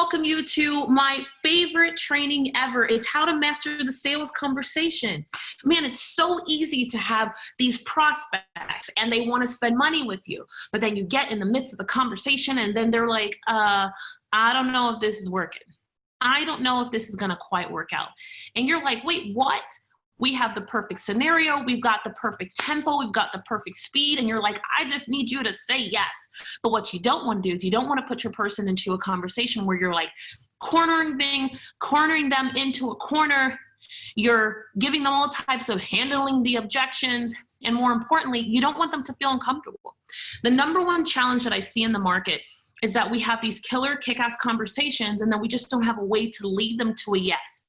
welcome you to my favorite training ever. It's how to master the sales conversation. Man, it's so easy to have these prospects and they want to spend money with you, but then you get in the midst of the conversation and then they're like, I don't know if this is working. I don't know if this is going to quite work out. And you're like, wait, what? We have the perfect scenario. We've got the perfect tempo. We've got the perfect speed. And you're like, I just need you to say yes. But what you don't want to do is you don't want to put your person into a conversation where you're like cornering them into a corner. You're giving them all types of handling the objections. And more importantly, you don't want them to feel uncomfortable. The number one challenge that I see in the market is that we have these killer kick-ass conversations and then we just don't have a way to lead them to a yes.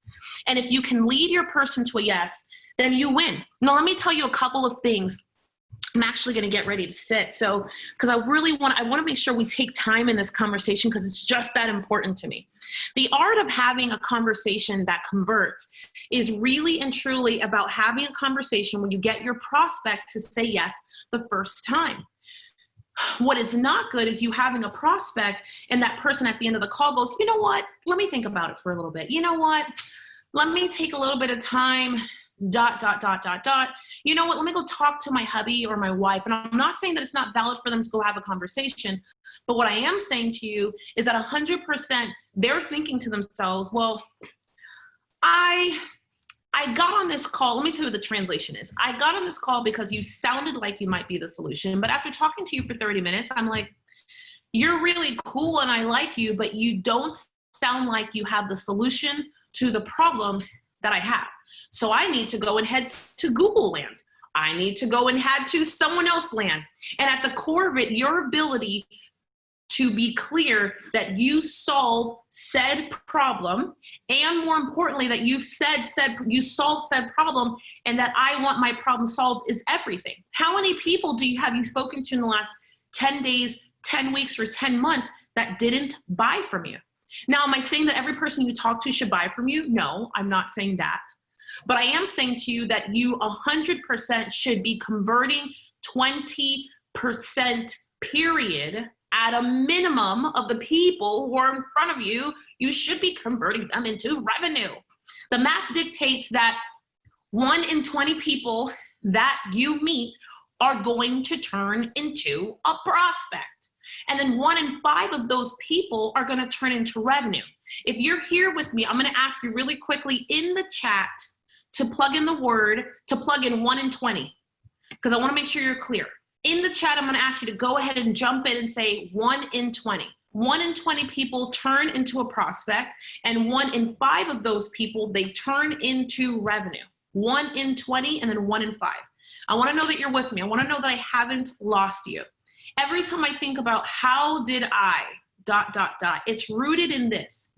And if you can lead your person to a yes, then you win. Now, let me tell you a couple of things. I'm actually going to get ready to sit. So, because I want to make sure we take time in this conversation because it's just that important to me. The art of having a conversation that converts is really and truly about having a conversation when you get your prospect to say yes the first time. What is not good is you having a prospect and that person at the end of the call goes, you know what? Let me think about it for a little bit. You know what? Let me take a little bit of time, You know what? Let me go talk to my hubby or my wife. And I'm not saying that it's not valid for them to go have a conversation. But what I am saying to you is that 100% they're thinking to themselves, well, I got on this call. Let me tell you what the translation is. I got on this call because you sounded like you might be the solution. But after talking to you for 30 minutes, I'm like, you're really cool and I like you, but you don't sound like you have the solution to the problem that I have. So I need to go and head to Google land. I need to go and head to someone else land. And at the core of it, your ability to be clear that you solve said problem, and more importantly, that you solve said problem, and that I want my problem solved is everything. How many people have you spoken to in the last 10 days, 10 weeks, or 10 months that didn't buy from you? Now, am I saying that every person you talk to should buy from you? No, I'm not saying that. But I am saying to you that you 100% should be converting 20% period at a minimum of the people who are in front of you. You should be converting them into revenue. The math dictates that 1 in 20 people that you meet are going to turn into a prospect. And then 1 in 5 of those people are going to turn into revenue. If you're here with me, I'm going to ask you really quickly in the chat to plug in 1 in 20, because I want to make sure you're clear. In the chat, I'm going to ask you to go ahead and jump in and say 1 in 20. 1 in 20 people turn into a prospect, and 1 in 5 of those people, they turn into revenue. 1 in 20 and then 1 in 5. I want to know that you're with me. I want to know that I haven't lost you. Every time I think about how did I, it's rooted in this.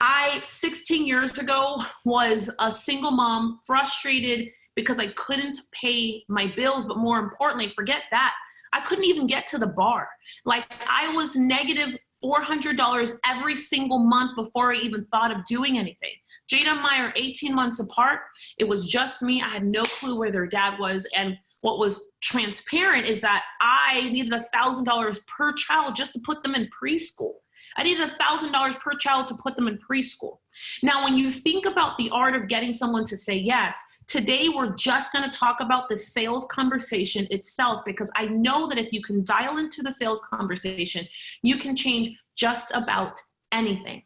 I, 16 years ago, was a single mom, frustrated because I couldn't pay my bills, but more importantly, forget that, I couldn't even get to the bar. Like, I was negative $400 every single month before I even thought of doing anything. Jada and I are 18 months apart. It was just me. I had no clue where their dad was. And what was transparent is that I needed $1,000 per child just to put them in preschool. I needed $1,000 per child to put them in preschool. Now, when you think about the art of getting someone to say yes, today we're just going to talk about the sales conversation itself, because I know that if you can dial into the sales conversation, you can change just about anything.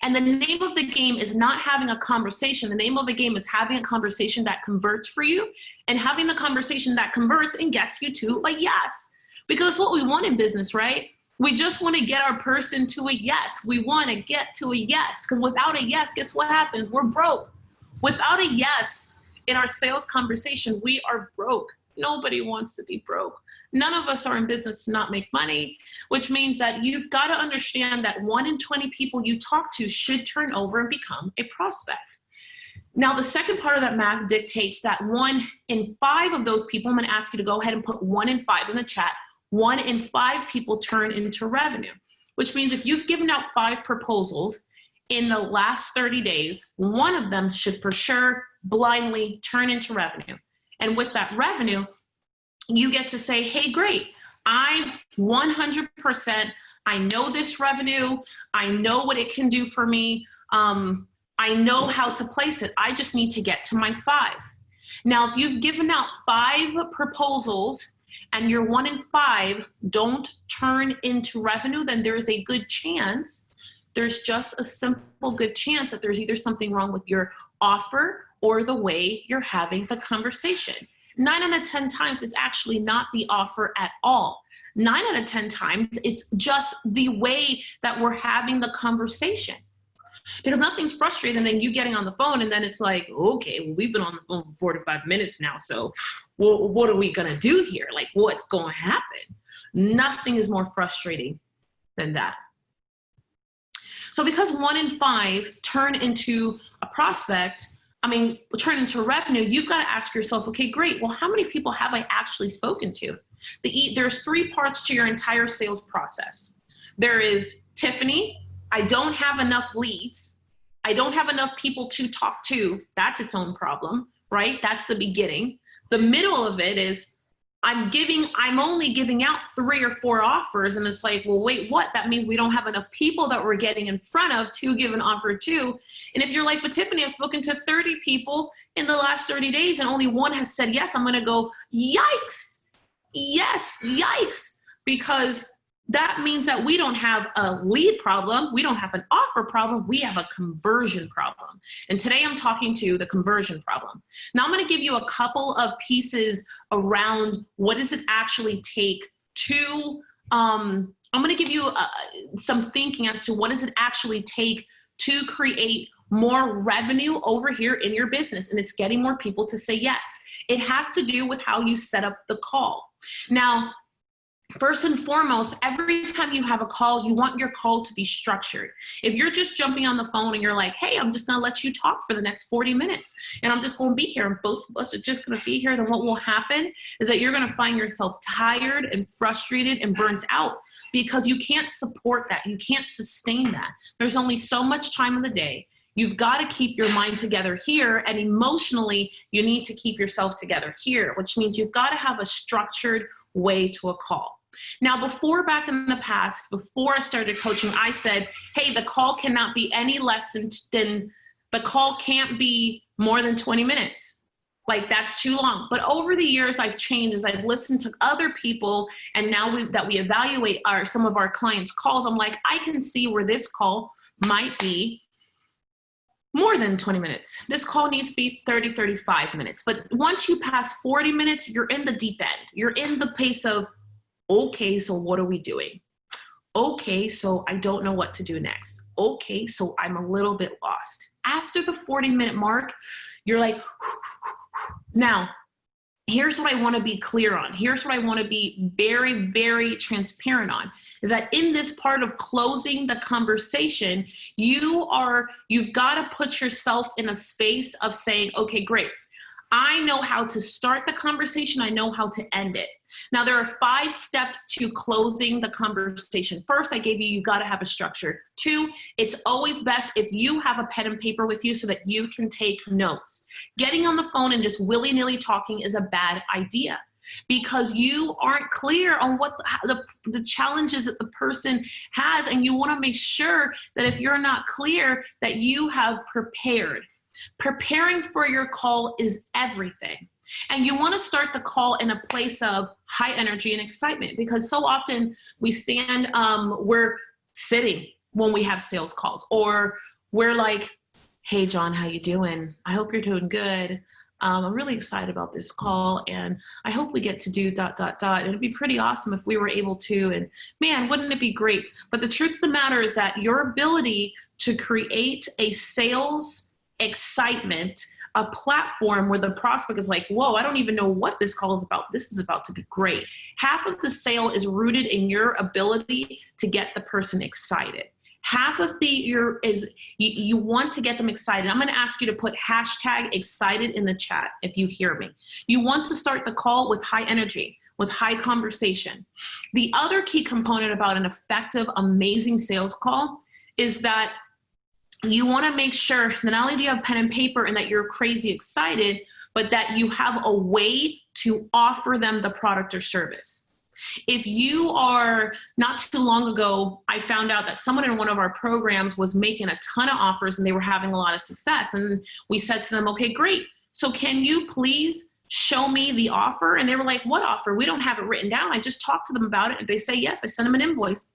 And the name of the game is not having a conversation. The name of the game is having a conversation that converts for you, and having the conversation that converts and gets you to a yes. Because that's what we want in business, right? We just want to get our person to a yes. We want to get to a yes, because without a yes, guess what happens? We're broke. Without a yes in our sales conversation, we are broke. Nobody wants to be broke. None of us are in business to not make money, which means that you've got to understand that 1 in 20 people you talk to should turn over and become a prospect. Now, the second part of that math dictates that 1 in 5 of those people, I'm going to ask you to go ahead and put 1 in 5 in the chat, 1 in 5 people turn into revenue, which means if you've given out 5 proposals in the last 30 days, 1 of them should for sure blindly turn into revenue. And with that revenue, you get to say, hey, great, I'm 100% I know this revenue. I know what it can do for me. I know how to place it. I just need to get to my 5. Now, if you've given out 5 proposals and your 1 in 5 don't turn into revenue, then there's a good chance, there's just a simple good chance that there's either something wrong with your offer or the way you're having the conversation. 9 out of 10 times, it's actually not the offer at all. 9 out of 10 times, it's just the way that we're having the conversation. Because nothing's frustrating than you getting on the phone and then it's like, okay, well, we've been on the phone for 45 minutes now, so what are we gonna do here? Like, what's gonna happen? Nothing is more frustrating than that. So because 1 in 5 turn into a prospect, turn into revenue, you've got to ask yourself, okay, great, well, how many people have I actually spoken to? There's 3 parts to your entire sales process. There is Tiffany, I don't have enough leads. I don't have enough people to talk to. That's its own problem, right? That's the beginning. The middle of it is I'm only giving out 3 or 4 offers. And it's like, well, wait, what? That means we don't have enough people that we're getting in front of to give an offer to. And if you're like, but Tiffany, I've spoken to 30 people in the last 30 days and only 1 has said yes, I'm going to go, yikes. Yes, yikes. Because that means that we don't have a lead problem. We don't have an offer problem. We have a conversion problem. And today I'm talking to the conversion problem. Now I'm going to give you a couple of pieces around what does it actually take to, I'm going to give you some thinking as to what does it actually take to create more revenue over here in your business. And it's getting more people to say yes. It has to do with how you set up the call. Now, first and foremost, every time you have a call, you want your call to be structured. If you're just jumping on the phone and you're like, hey, I'm just going to let you talk for the next 40 minutes and I'm just going to be here and both of us are just going to be here, then what will happen is that you're going to find yourself tired and frustrated and burnt out because you can't support that. You can't sustain that. There's only so much time in the day. You've got to keep your mind together here, and emotionally, you need to keep yourself together here, which means you've got to have a structured way to a call. Now, back in the past, before I started coaching, I said, hey, the call cannot be any less than the call can't be more than 20 minutes. Like, that's too long. But over the years, I've changed as I've listened to other people, and now that we evaluate some of our clients' calls, I'm like, I can see where this call might be more than 20 minutes. This call needs to be 30, 35 minutes. But once you pass 40 minutes, you're in the deep end. You're in the pace of, okay, so what are we doing? Okay, so I don't know what to do next. Okay, so I'm a little bit lost. After the 40-minute mark, you're like, now, here's what I want to be clear on. Here's what I want to be very, very transparent on, is that in this part of closing the conversation, you've got to put yourself in a space of saying, okay, great. I know how to start the conversation. I know how to end it. Now, there are 5 steps to closing the conversation. First, I gave you got to have a structure. 2, it's always best if you have a pen and paper with you so that you can take notes. Getting on the phone and just willy-nilly talking is a bad idea because you aren't clear on what the challenges that the person has, and you want to make sure that if you're not clear, that you have prepared. Preparing for your call is everything. And you want to start the call in a place of high energy and excitement, because so often we're sitting when we have sales calls, or we're like, hey, John, how you doing? I hope you're doing good. I'm really excited about this call, and I hope we get to do ... And it'd be pretty awesome if we were able to, and man, wouldn't it be great? But the truth of the matter is that your ability to create a sales excitement, a platform where the prospect is like, whoa, I don't even know what this call is about. This is about to be great. Half of the sale is rooted in your ability to get the person excited. Half of you want to get them excited. I'm going to ask you to put #excited in the chat if you hear me. You want to start the call with high energy, with high conversation. The other key component about an effective, amazing sales call is that you want to make sure that not only do you have pen and paper and that you're crazy excited, but that you have a way to offer them the product or service. If you are, not too long ago, I found out that someone in one of our programs was making a ton of offers and they were having a lot of success. And we said to them, okay, great. So can you please show me the offer? And they were like, what offer? We don't have it written down. I just talked to them about it. And they say, yes, I sent them an invoice.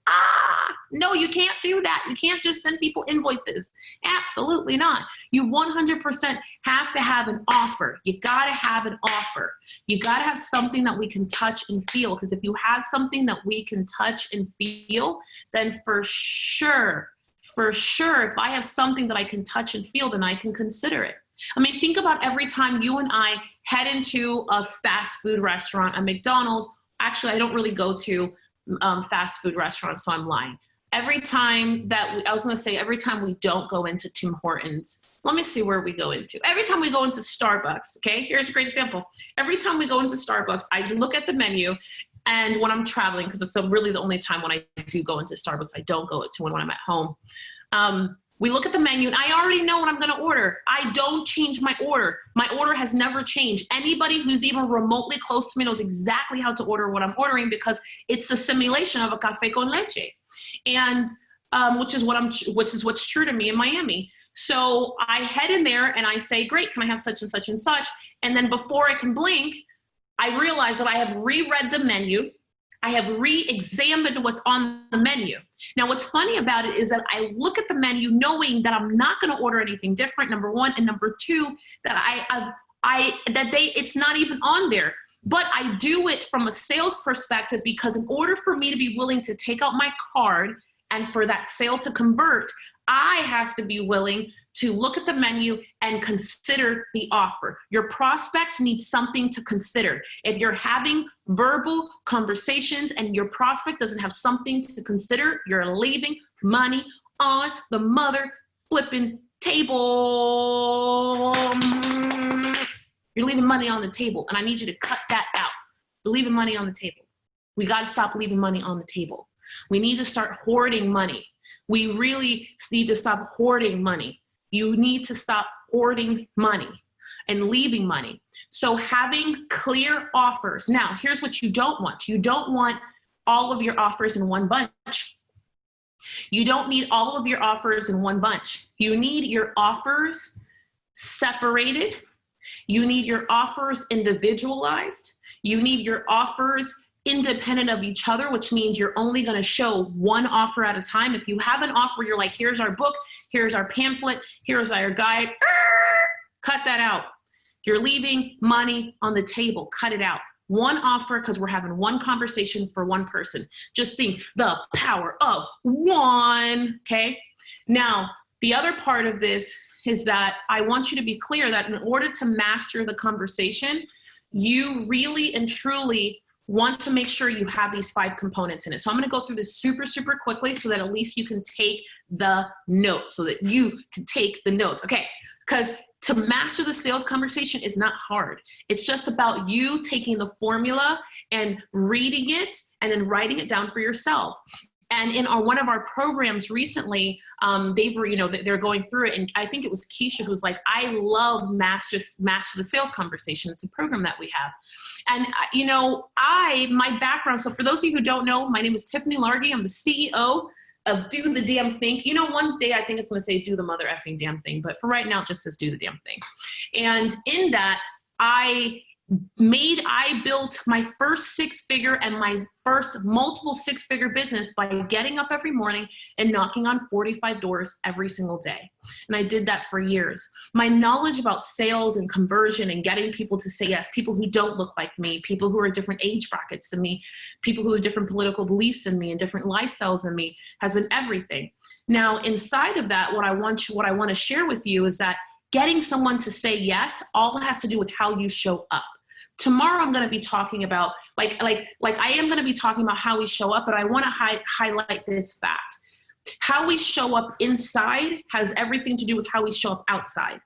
No, you can't do that. You can't just send people invoices. Absolutely not. You 100% have to have an offer. You got to have an offer. You got to have something that we can touch and feel. Because if you have something that we can touch and feel, then for sure, if I have something that I can touch and feel, then I can consider it. I mean, think about every time you and I head into a fast food restaurant, a McDonald's. Actually, I don't really go to fast food restaurants, so I'm lying. Every time every time we don't go into Tim Hortons, let me see where we go into. Every time we go into Starbucks, okay, here's a great example. Every time we go into Starbucks, I look at the menu, and when I'm traveling, because it's really the only time when I do go into Starbucks, I don't go to when I'm at home. We look at the menu, and I already know what I'm going to order. I don't change my order. My order has never changed. Anybody who's even remotely close to me knows exactly how to order what I'm ordering, because it's a simulation of a café con leche, and which is what's true to me in Miami. So I head in there and I say, great, can I have such and such and such? And then before I can blink, I realize that I have reread the menu. I have re-examined what's on the menu. Now, what's funny about it is that I look at the menu knowing that I'm not going to order anything different, number one, and number two, that it's not even on there. But I do it from a sales perspective, because in order for me to be willing to take out my card and for that sale to convert, I have to be willing to look at the menu and consider the offer. Your prospects need something to consider. If you're having verbal conversations and your prospect doesn't have something to consider, you're leaving money on the mother flipping table. You're leaving money on the table, and I need you to cut that out. You're leaving money on the table. We got to stop leaving money on the table. We need to start hoarding money. We really need to stop hoarding money. You need to stop hoarding money and leaving money. So having clear offers. Now, here's what you don't want. You don't want all of your offers in one bunch. You don't need all of your offers in one bunch. You need your offers separated. You need your offers individualized. You need your offers independent of each other, which means you're only going to show one offer at a time. If you have an offer, you're like, here's our book, here's our pamphlet, here's our guide, cut that out. You're leaving money on the table, cut it out. One offer, because we're having one conversation for one person. Just think the power of one, okay? Now, the other part of this is that I want you to be clear that in order to master the conversation, you really and truly want to make sure you have these 5 components in it. So I'm going to go through this super, super quickly so that at least you can take the notes, okay? Because to master the sales conversation is not hard. It's just about you taking the formula and reading it and then writing it down for yourself. And in one of our programs recently, they're going through it, and I think it was Keisha who's like, I love Master the Sales Conversation. It's a program that we have. And, my background, so for those of you who don't know, my name is Tiffany Largie. I'm the CEO of Do the Damn Thing. One day I think it's going to say do the mother effing damn thing, but for right now it just says do the damn thing. And in that, I built my first 6-figure and my first multiple 6-figure business by getting up every morning and knocking on 45 doors every single day. And I did that for years. My knowledge about sales and conversion and getting people to say yes, people who don't look like me, people who are different age brackets than me, people who have different political beliefs than me and different lifestyles than me, has been everything. Now, inside of that, what I want to share with you is that getting someone to say yes all has to do with how you show up. Tomorrow I'm going to be talking about, I am going to be talking about how we show up, but I want to highlight this fact. How we show up inside has everything to do with how we show up outside.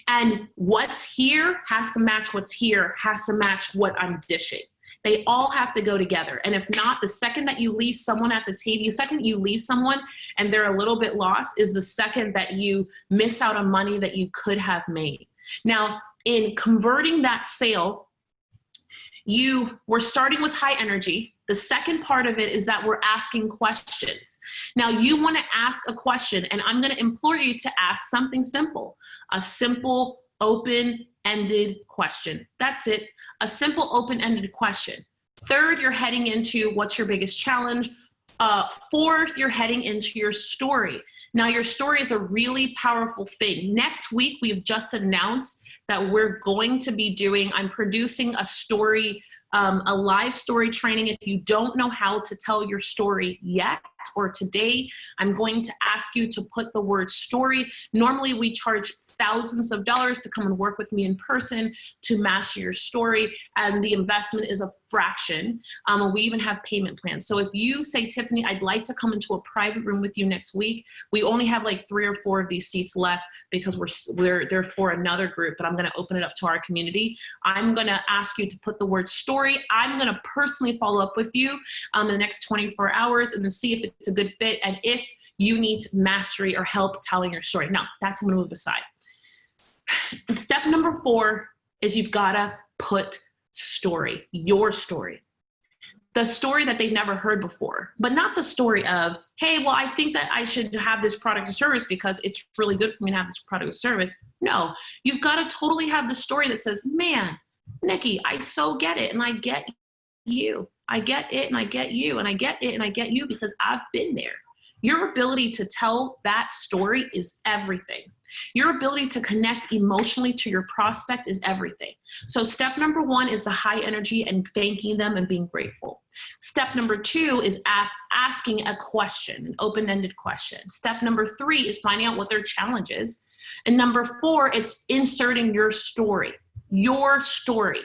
And what's here has to match what's here, has to match what I'm dishing. They all have to go together. And if not, the second that you leave someone at the table, the second you leave someone and they're a little bit lost is the second that you miss out on money that you could have made. Now, in converting that sale, we're starting with high energy. The second part of it is that we're asking questions. Now, you want to ask a question, and I'm going to implore you to ask something simple, a simple, open-ended question. That's it, a simple, open-ended question. Third, you're heading into what's your biggest challenge. Fourth, you're heading into your story. Now, your story is a really powerful thing. Next week, we've just announced that we're going to be doing, I'm producing a story, a live story training. If you don't know how to tell your story yet, or today, I'm going to ask you to put the word story. Normally, we charge thousands of dollars to come and work with me in person to master your story, and the investment is a fraction. We even have payment plans. So if you say, Tiffany, I'd like to come into a private room with you next week, we only have like 3 or 4 of these seats left because they're for another group, but I'm going to open it up to our community. I'm going to ask you to put the word story. I'm going to personally follow up with you in the next 24 hours and then see if it's a good fit and if you need mastery or help telling your story. Now, that's going to move aside. Step number 4 is you've got to put story, your story. The story that they've never heard before, but not the story of, hey, well, I think that I should have this product or service because it's really good for me to have this product or service. No, you've got to totally have the story that says, man, Nikki, I so get it and I get you. I get it and I get you and I get it and I get you because I've been there. Your ability to tell that story is everything. Your ability to connect emotionally to your prospect is everything. So step number 1 is the high energy and thanking them and being grateful. Step number 2 is asking a question, an open-ended question. Step number 3 is finding out what their challenge is. And number 4, it's inserting your story, your story.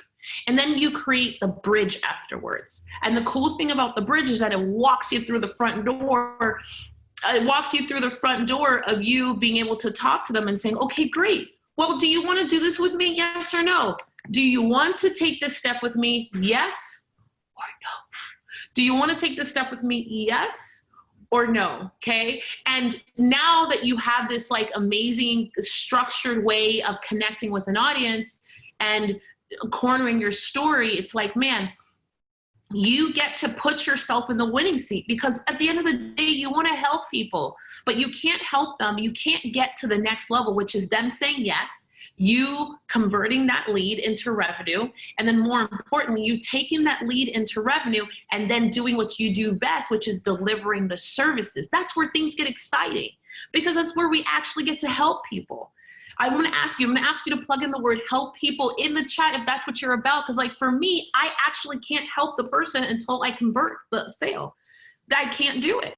And then you create the bridge afterwards. And the cool thing about the bridge is that it walks you through the front door. It walks you through the front door of you being able to talk to them and saying, okay, great. Well, do you want to do this with me? Yes or no? Do you want to take this step with me? Yes or no? Do you want to take this step with me? Yes or no? Okay. And now that you have this like amazing structured way of connecting with an audience and cornering your story, it's like, man, you get to put yourself in the winning seat because at the end of the day, you want to help people, but you can't help them. You can't get to the next level, which is them saying yes, you converting that lead into revenue, and then more importantly, you taking that lead into revenue and then doing what you do best, which is delivering the services. That's where things get exciting because that's where we actually get to help people. I'm going to ask you to plug in the word help people in the chat if that's what you're about. Because like for me, I actually can't help the person until I convert the sale. I can't do it.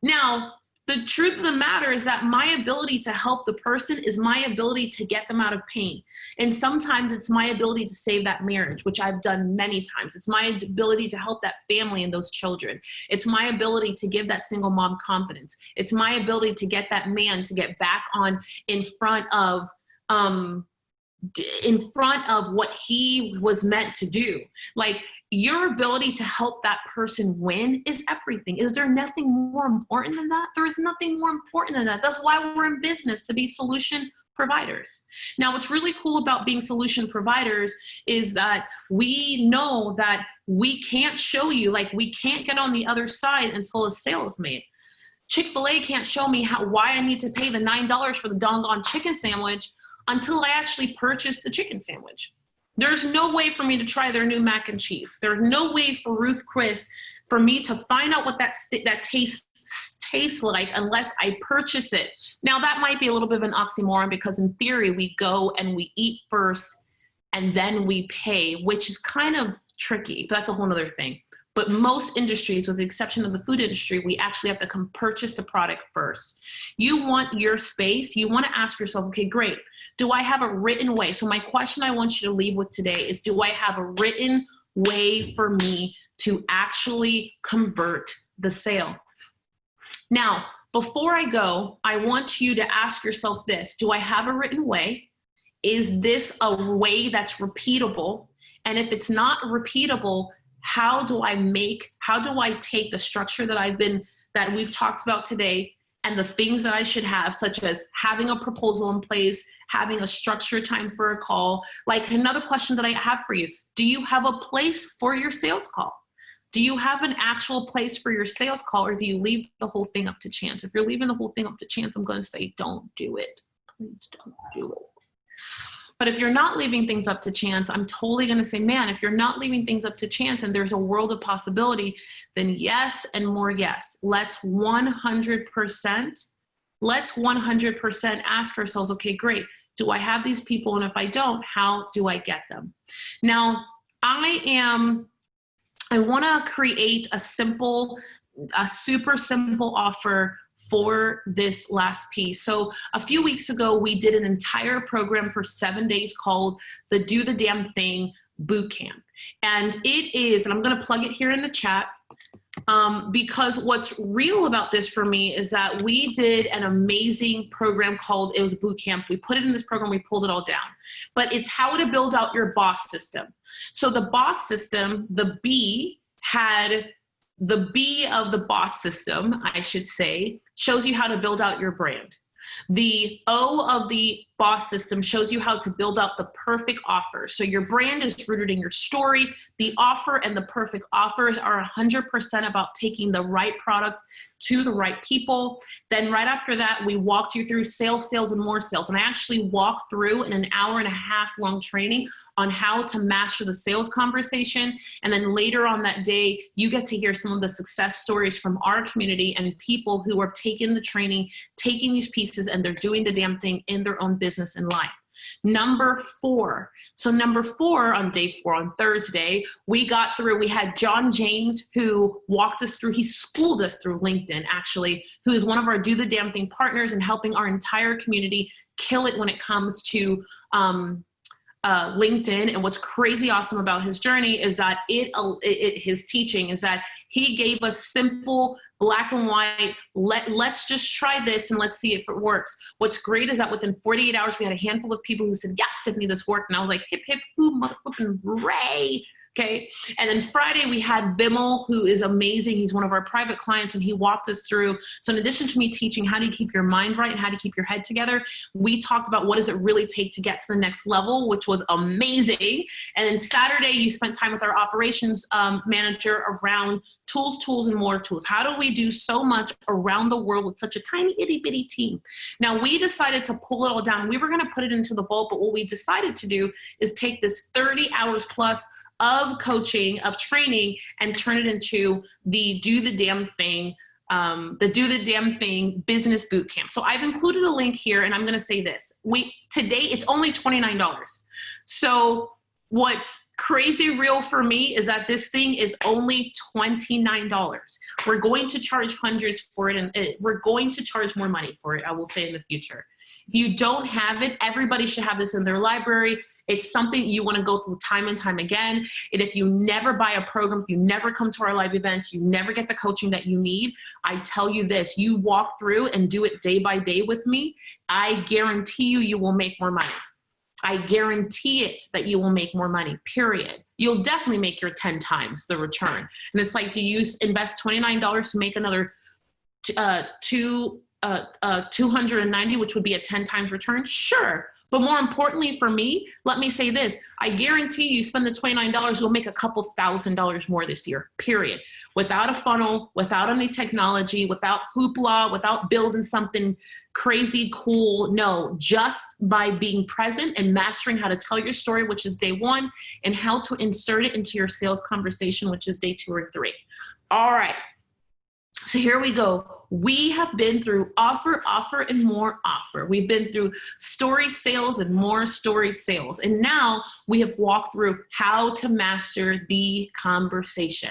Now, the truth of the matter is that my ability to help the person is my ability to get them out of pain. And sometimes it's my ability to save that marriage, which I've done many times. It's my ability to help that family and those children. It's my ability to give that single mom confidence. It's my ability to get that man to get back on in front of what he was meant to do. Like, your ability to help that person win is everything. Is there nothing more important than that? There is nothing more important than that. That's why we're in business, to be solution providers. Now, what's really cool about being solution providers is that we know that we can't show you, like we can't get on the other side until a sale is made. Chick-fil-A can't show me why I need to pay the $9 for the doggone chicken sandwich until I actually purchase the chicken sandwich. There's no way for me to try their new mac and cheese. There's no way for Ruth Chris for me to find out what that tastes like unless I purchase it. Now, that might be a little bit of an oxymoron because in theory, we go and we eat first and then we pay, which is kind of tricky, but that's a whole other thing. But most industries, with the exception of the food industry, we actually have to come purchase the product first. You want your space. You want to ask yourself, okay, great. Do I have a written way? So my question I want you to leave with today is, do I have a written way for me to actually convert the sale? Now, before I go, I want you to ask yourself this. Do I have a written way? Is this a way that's repeatable? And if it's not repeatable, how do I take the structure that we've talked about today and the things that I should have, such as having a proposal in place, having a structured time for a call? Like, another question that I have for you, do you have a place for your sales call? Do you have an actual place for your sales call, or do you leave the whole thing up to chance? If you're leaving the whole thing up to chance, I'm going to say, don't do it. Please don't do it. But if you're not leaving things up to chance, I'm totally going to say, man, if you're not leaving things up to chance and there's a world of possibility, then yes and more yes. Let's 100% ask ourselves, okay, great. Do I have these people? And if I don't, how do I get them? Now, I want to create a super simple offer for this last piece. So a few weeks ago, we did an entire program for 7 days called the Do the Damn Thing Bootcamp. And it is, and I'm going to plug it here in the chat, because what's real about this for me is that we did an amazing program called, it was a boot camp. We put it in this program, we pulled it all down, but it's how to build out your boss system. So the boss system, the B of the boss system, I should say, shows you how to build out your brand. The O of the boss system shows you how to build out the perfect offer. So your brand is rooted in your story. The offer and the perfect offers are 100% about taking the right products to the right people. Then right after that, we walked you through sales, and more sales. And I actually walked through in an 1.5-hour long training on how to master the sales conversation. And then later on that day, you get to hear some of the success stories from our community and people who are taking the training, taking these pieces, and they're doing the damn thing in their own business and life. Number 4. So number 4, on day 4, on Thursday, we had John James, who walked us through, he schooled us through LinkedIn, actually, who is one of our Do the Damn Thing partners and helping our entire community kill it when it comes to LinkedIn. And what's crazy awesome about his journey is that his teaching is that he gave us simple, black and white, let's just try this and let's see if it works. What's great is that within 48 hours, we had a handful of people who said, yes, Tiffany, this worked. And I was like, hip, hip, hoo, motherfucking hooray. Okay. And then Friday we had Bimmel, who is amazing. He's one of our private clients, and he walked us through. So in addition to me teaching how do you keep your mind right and how to keep your head together, we talked about what does it really take to get to the next level, which was amazing. And then Saturday you spent time with our operations manager around tools, and more tools. How do we do so much around the world with such a tiny itty bitty team? Now we decided to pull it all down. We were going to put it into the vault, but what we decided to do is take this 30 hours plus of coaching, of training, and turn it into the Do the Damn Thing, business boot camp. So I've included a link here, and I'm going to say this. Today it's only $29. So what's crazy real for me is that this thing is only $29. We're going to charge hundreds for it, and we're going to charge more money for it, I will say, in the future. If you don't have it, everybody should have this in their library. It's something you want to go through time and time again. And if you never buy a program, if you never come to our live events, you never get the coaching that you need, I tell you this, you walk through and do it day by day with me, I guarantee you will make more money. I guarantee it that you will make more money, period. You'll definitely make your 10 times the return. And it's like, do you invest $29 to make another 290, which would be a 10 times return? Sure. But more importantly for me, let me say this. I guarantee you spend the $29, you'll make a couple $1,000s more this year, period. Without a funnel, without any technology, without hoopla, without building something crazy cool. No, just by being present and mastering how to tell your story, which is day 1, and how to insert it into your sales conversation, which is day 2 or 3. All right. So here we go. We have been through offer, and more offer. We've been through story sales and more story sales. And now we have walked through how to master the conversation.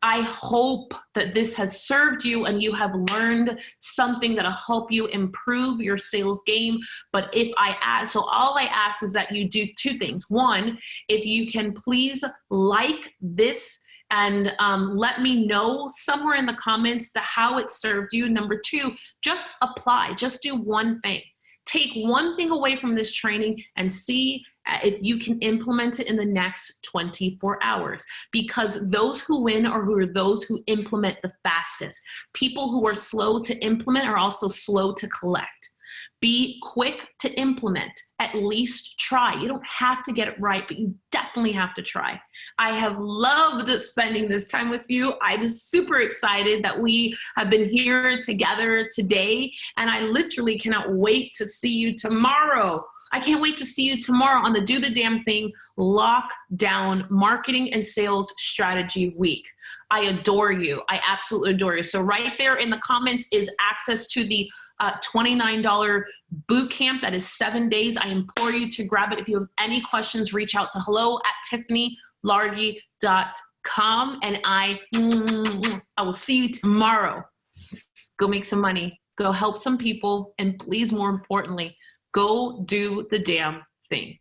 I hope that this has served you and you have learned something that'll help you improve your sales game. But so all I ask is that you do 2 things. 1, if you can please like this and let me know somewhere in the comments how it served you. Number 2, just apply. Just do one thing. Take one thing away from this training and see if you can implement it in the next 24 hours. Because those who win are those who implement the fastest. People who are slow to implement are also slow to collect. Be quick to implement. At least try. You don't have to get it right, but you definitely have to try. I have loved spending this time with you. I'm super excited that we have been here together today, and I literally cannot wait to see you tomorrow. I can't wait to see you tomorrow on the Do the Damn Thing Lockdown Marketing and Sales Strategy Week. I adore you. I absolutely adore you. So right there in the comments is access to the $29 boot camp. That is 7 days. I implore you to grab it. If you have any questions, reach out to hello@tiffanylargie.com, and I will see you tomorrow. Go make some money. Go help some people. And please, more importantly, go do the damn thing.